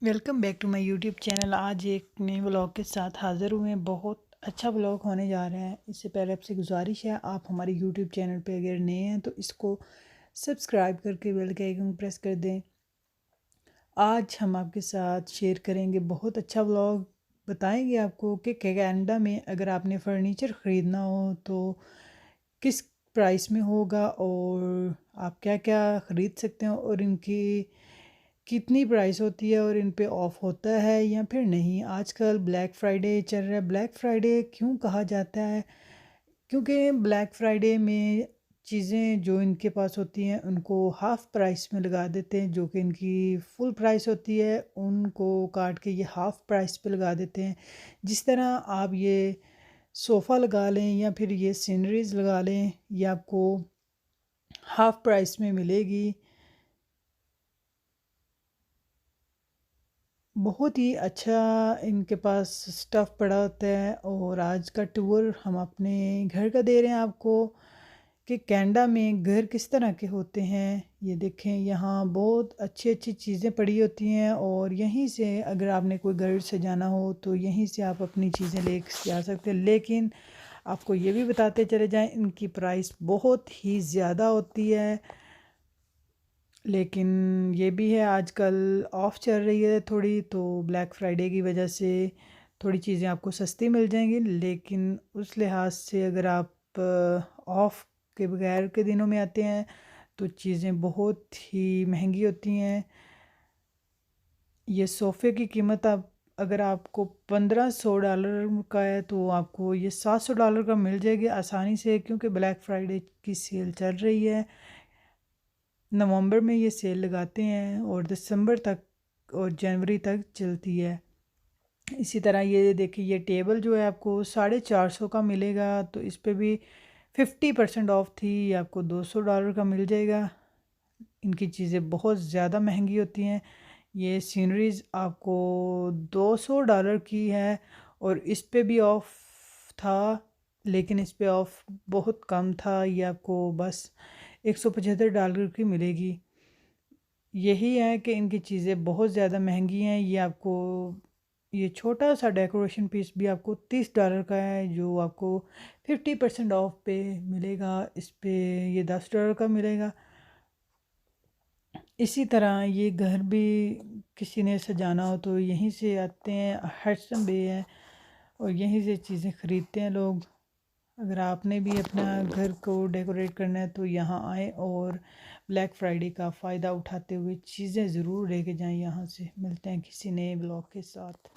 Welcome back to my YouTube channel. आज एक नए व्लॉग के साथ हाज़िर हुए हैं। बहुत अच्छा व्लॉग होने जा रहा है। इससे पहले आपसे गुजारिश है, आप हमारे यूट्यूब चैनल पे अगर नए हैं तो इसको सब्सक्राइब करके बेल के आइकन प्रेस कर दें। आज हम आपके साथ शेयर करेंगे बहुत अच्छा व्लॉग। बताएंगे आपको कि कनाडा में अगर आपने फ़र्नीचर ख़रीदना हो तो किस प्राइस में होगा और आप क्या क्या ख़रीद सकते हैं और इनकी कितनी प्राइस होती है और इन पे ऑफ़ होता है या फिर नहीं। आजकल ब्लैक फ़्राइडे चल रहा है। ब्लैक फ़्राइडे क्यों कहा जाता है? क्योंकि ब्लैक फ़्राइडे में चीज़ें जो इनके पास होती हैं उनको हाफ़ प्राइस में लगा देते हैं, जो कि इनकी फुल प्राइस होती है उनको काट के ये हाफ़ प्राइस पे लगा देते हैं। जिस तरह आप ये सोफ़ा लगा लें या फिर ये सीनरीज़ लगा लें, ये आपको हाफ़ प्राइस में मिलेगी। बहुत ही अच्छा इनके पास स्टफ़ पड़ा होता है। और आज का टूर हम अपने घर का दे रहे हैं आपको कि कनाडा में घर किस तरह के होते हैं। ये देखें, यहाँ बहुत अच्छी अच्छी चीज़ें पड़ी होती हैं और यहीं से अगर आपने कोई घर सजाना हो तो यहीं से आप अपनी चीज़ें ले जा सकते हैं। लेकिन आपको ये भी बताते चले जाएं, इनकी प्राइस बहुत ही ज़्यादा होती है। लेकिन ये भी है, आजकल ऑफ़ चल रही है थोड़ी, तो ब्लैक फ्राइडे की वजह से थोड़ी चीज़ें आपको सस्ती मिल जाएंगी। लेकिन उस लिहाज से अगर आप ऑफ़ के बगैर के दिनों में आते हैं तो चीज़ें बहुत ही महंगी होती हैं। ये सोफ़े की कीमत आप अगर आपको $1500 का है तो आपको ये $700 का मिल जाएगी आसानी से, क्योंकि ब्लैक फ्राइडे की सेल चल रही है। नवंबर में ये सेल लगाते हैं और दिसंबर तक और जनवरी तक चलती है। इसी तरह ये देखिए, ये टेबल जो है आपको $450 का मिलेगा, तो इस पे भी 50% ऑफ थी, आपको $200 का मिल जाएगा। इनकी चीज़ें बहुत ज़्यादा महंगी होती हैं। ये सीनरीज़ आपको $200 की है और इस पे भी ऑफ़ था, लेकिन इस पे ऑफ़ बहुत कम था। ये आपको बस $175 की मिलेगी। यही है कि इनकी चीज़ें बहुत ज़्यादा महंगी हैं। ये आपको ये छोटा सा डेकोरेशन पीस भी आपको $30 का है, जो आपको 50% ऑफ पे मिलेगा। इस पे ये $10 का मिलेगा। इसी तरह ये घर भी किसी ने सजाना हो तो यहीं से आते हैं, हडसन बे है और यहीं से चीज़ें ख़रीदते हैं लोग। अगर आपने भी अपना घर को डेकोरेट करना है तो यहाँ आएँ और ब्लैक फ्राइडे का फ़ायदा उठाते हुए चीज़ें ज़रूर लेके जाएं यहाँ से। मिलते हैं किसी नए ब्लॉग के साथ।